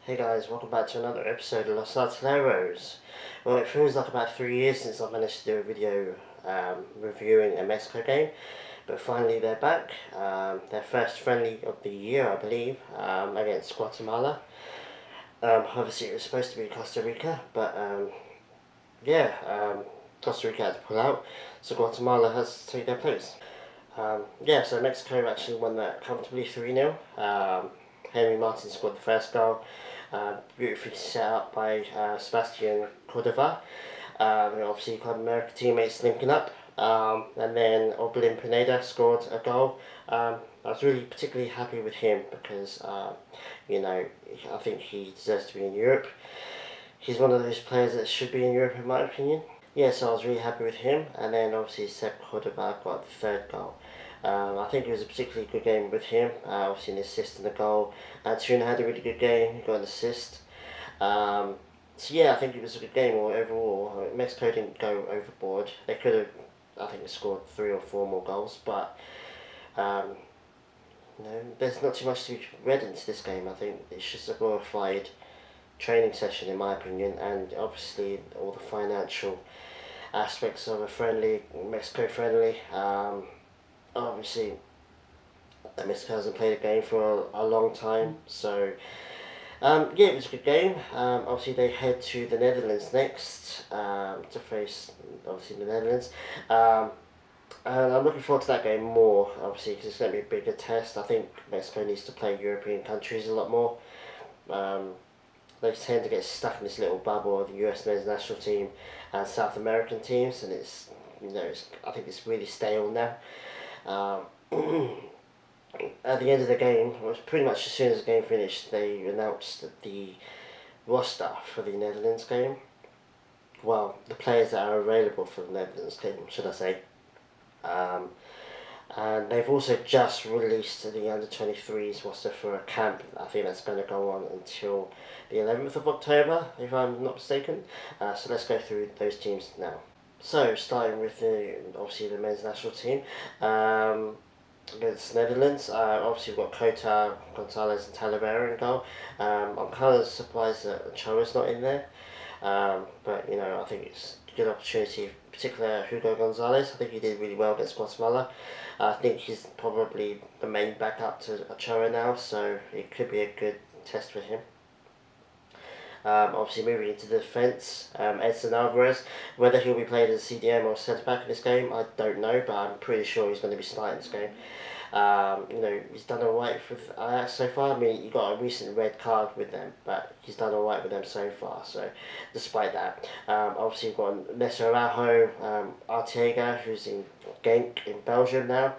Hey guys, welcome back to another episode of Los Artilleros. Well, it feels like about 3 years since I managed to do a video reviewing a Mexico game, but finally they're back. Their first friendly of the year, I believe, against Guatemala. Obviously it was supposed to be Costa Rica, but Costa Rica had to pull out, so Guatemala has to take their place. So Mexico actually won that comfortably 3-0. Henry Martin scored the first goal, beautifully set up by Sebastian Cordova. Obviously, Club America teammates linking up. And then Oblin Pineda scored a goal. I was really particularly happy with him because, I think he deserves to be in Europe. He's one of those players that should be in Europe, in my opinion. Yeah, so I was really happy with him. And then obviously Seb Cordova got the third goal. I think it was a particularly good game with him. Obviously an assist and a goal. Tuna had a really good game. He got an assist. I think it was a good game overall. I mean, Mexico didn't go overboard. They could have, I think, scored 3 or 4 more goals, but there's not too much to be read into this game. I think it's just a glorified training session, in my opinion, and obviously all the financial aspects of a friendly, Mexico friendly. Obviously, Mexico hasn't played a game for a long time, so it was a good game. Obviously, they head to the Netherlands next to face, obviously, the Netherlands. And I'm looking forward to that game more, obviously, because it's going to be a bigger test. I think Mexico needs to play European countries a lot more. They tend to get stuck in this little bubble of the US men's national team and South American teams, and I think it's really stale now. At the end of the game, it was pretty much as soon as the game finished, they announced that the roster for the Netherlands game, well, the players that are available for the Netherlands game, should I say. And they've also just released the under-23s roster for a camp. I think that's going to go on until the 11th of October, if I'm not mistaken. So let's go through those teams now. So, starting with obviously the men's national team. Against Netherlands, obviously we've got Kota, Gonzalez and Talavera in goal. I'm kind of surprised that Ochoa's not in there. But, I think it's a good opportunity, particularly Hugo Gonzalez. I think he did really well against Guatemala. I think he's probably the main backup to Ochoa now, so it could be a good test for him. Obviously moving into the defence, Edson Alvarez, whether he'll be played as a CDM or centre back in this game, I don't know, but I'm pretty sure he's going to be starting this game. He's done alright with Ajax so far. I mean, he got a recent red card with them, but he's done alright with them so far. So, despite that, obviously you've got Nestor Araujo, Artilleros, who's in Genk in Belgium now.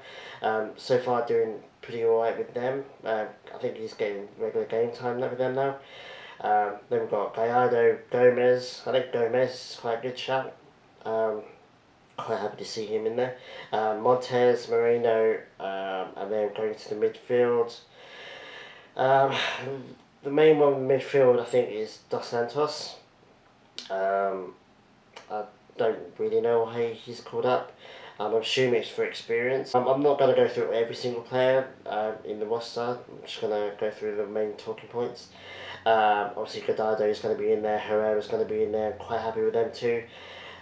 So far doing pretty alright with them. I think he's getting regular game time with them now. Then we've got Gallardo, Gomez. I think Gomez is quite a good shout. Quite happy to see him in there. Montez, Moreno, and then going to the midfield. The main one in midfield, I think, is Dos Santos. I don't really know why he's called up. I'm assuming it's for experience. I'm not going to go through every single player in the roster. I'm just going to go through the main talking points. Obviously, Gallardo is going to be in there. Herrera is going to be in there. I'm quite happy with them too.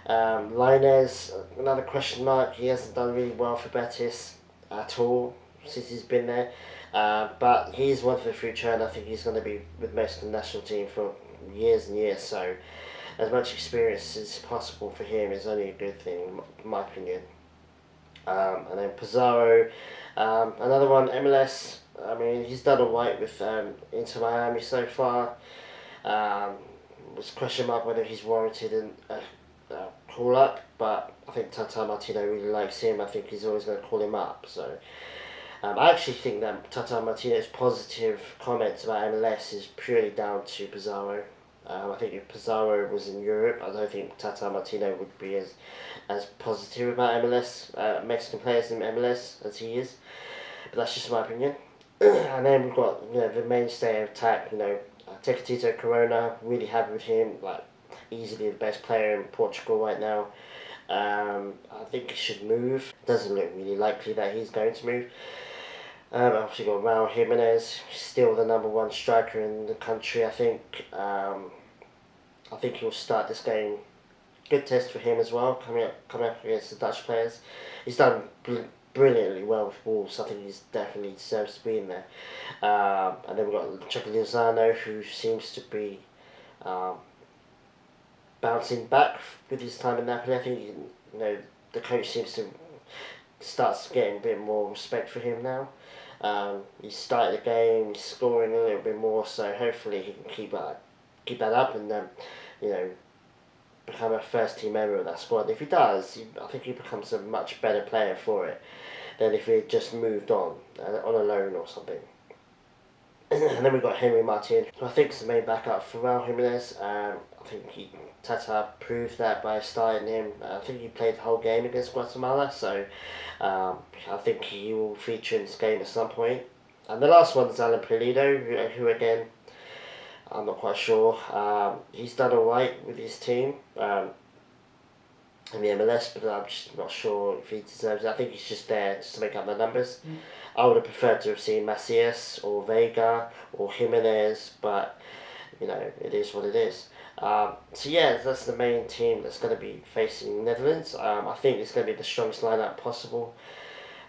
Lainez, another question mark. He hasn't done really well for Betis at all since he's been there. But he's one for the future, and I think he's going to be with the Mexican national team for years and years. So, as much experience as possible for him is only a good thing, in my opinion. And then Pizarro, another one, MLS. I mean, he's done alright with Inter Miami so far. Was question mark whether he's warranted in call up, but I think Tata Martino really likes him. I think he's always going to call him up. So I actually think that Tata Martino's positive comments about MLS is purely down to Pizarro. I think if Pizarro was in Europe, I don't think Tata Martino would be as positive about MLS, Mexican players in MLS as he is. But that's just my opinion. And then we've got the mainstay of attack. Tecatito Corona. Really happy with him. Like easily the best player in Portugal right now. I think he should move. Doesn't look really likely that he's going to move. Obviously got Raul Jimenez, still the number one striker in the country, I think. I think he'll start this game. Good test for him as well, coming up against the Dutch players. He's done brilliantly well with Wolves. I think he's definitely deserves to be in there. And then we've got Chucky Lozano, who seems to be um, bouncing back with his time in Napoli. I think the coach seems to starts getting a bit more respect for him now. He started the game, he's scoring a little bit more, so hopefully he can keep that up and you know become a first team member of that squad. If he does, I think he becomes a much better player for it than if he just moved on a loan or something. And then we've got Henry Martin, who I think is the main backup for Raul Jimenez. I think Tata proved that by starting him. I think he played the whole game against Guatemala, so I think he will feature in this game at some point. And the last one is Alan Pulido, who again, I'm not quite sure. He's done alright with his team in the MLS, but I'm just not sure if he deserves it. I think he's just there just to make up the numbers. I would have preferred to have seen Macias or Vega or Jimenez, but it is what it is. So yeah, that's the main team that's going to be facing Netherlands. I think it's going to be the strongest lineup possible.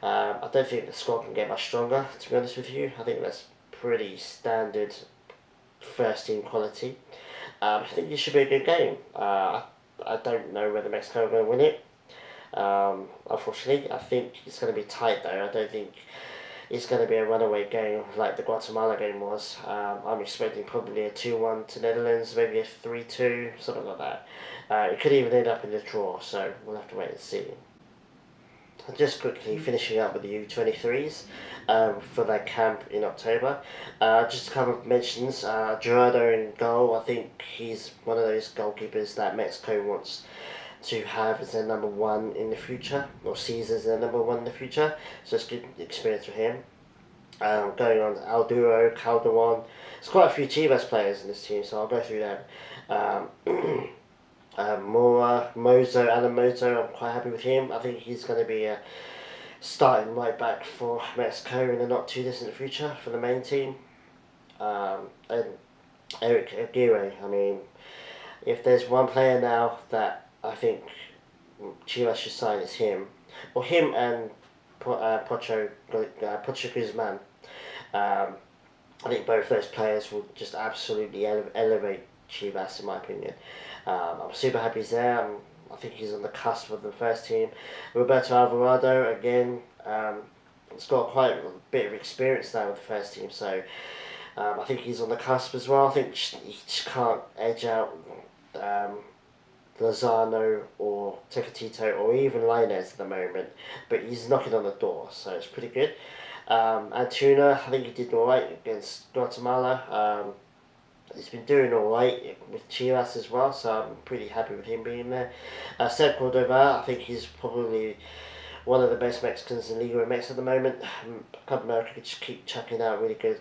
I don't think the squad can get much stronger, to be honest with you. I think that's pretty standard first team quality. I think it should be a good game. I don't know whether Mexico are going to win it. Unfortunately, I think it's going to be tight though. I don't think it's going to be a runaway game like the Guatemala game was. I'm expecting probably a 2-1 to Netherlands, maybe a 3-2, something like that. It could even end up in a draw, so we'll have to wait and see. Just quickly finishing up with the U23s for their camp in October. Just a couple of mentions. Gerardo in goal. I think he's one of those goalkeepers that Mexico wants to have as their number one in the future, or sees as their number one in the future. So it's good experience for him. Going on Alduro, Calderon. There's quite a few Chivas players in this team, so I'll go through them. Mora, Mozo, Alan Mozo, I'm quite happy with him. I think he's going to be a starting right back for Mexico in the not too distant future for the main team. And Eric Aguirre, I mean, if there's one player now that I think Chivas should sign, it's him. Or him and Pocho Guzman. I think both those players will just absolutely elevate Chivas, in my opinion. I'm super happy he's there. I think he's on the cusp of the first team. Roberto Alvarado, again, he's got quite a bit of experience now with the first team, so I think he's on the cusp as well. I think he just can't edge out Lozano or Tecatito or even Lainez at the moment, but he's knocking on the door, so it's pretty good. Antuna, I think he did alright against Guatemala. He's been doing alright with Chivas as well, so I'm pretty happy with him being there. Seb Cordova, I think he's probably one of the best Mexicans in Liga MX at the moment. Club America could just keep chucking out really good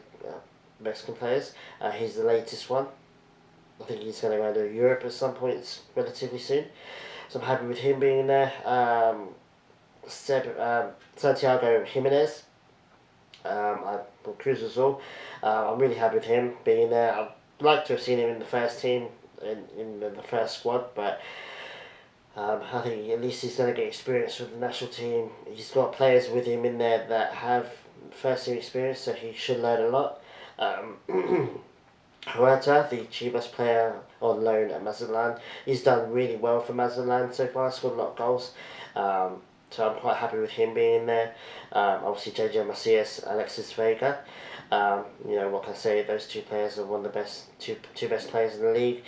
Mexican players. He's the latest one. I think he's going to go to Europe at some point relatively soon, so I'm happy with him being there. Santiago Jimenez, Cruz Azul. I'm really happy with him being there. I'd like to have seen him in the first team, in the first squad, but I think at least he's going to get experience with the national team. He's got players with him in there that have first team experience, so he should learn a lot. Huerta, the Chivas player on loan at Mazatlan, he's done really well for Mazatlan so far, scored a lot of goals. So I'm quite happy with him being in there. Obviously JJ Macias, Alexis Vega. What can I say? Those two players are one of the two best players in the league.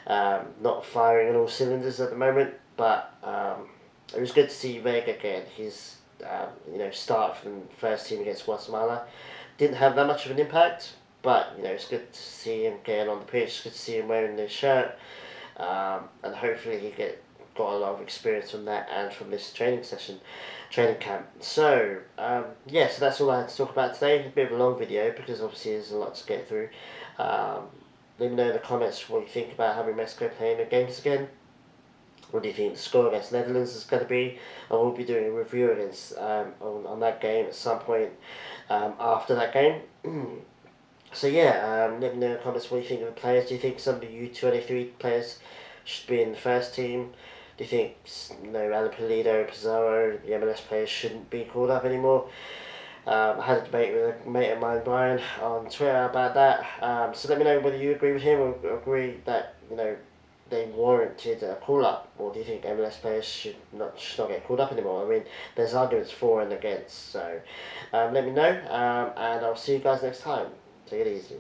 Not firing on all cylinders at the moment, but it was good to see Vega again. His start from the first team against Guatemala didn't have that much of an impact, but it's good to see him getting on the pitch. It's good to see him wearing the shirt, and hopefully he got a lot of experience from that and from this training camp. So so that's all I had to talk about today. A bit of a long video because obviously there's a lot to get through. Let me know in the comments what you think about having Mexico playing the games again. What do you think the score against Netherlands is going to be? I will be doing a review against on that game at some point after that game. So yeah, let me know in the comments what you think of the players. Do you think some of the U23 players should be in the first team? Do you think Alan Pulido, Pizarro, the MLS players shouldn't be called up anymore? I had a debate with a mate of mine, Brian, on Twitter about that. So let me know whether you agree with him or agree that they warranted a call up, or do you think MLS players should not get called up anymore? I mean, there's arguments for and against. So let me know, and I'll see you guys next time. Take it easy.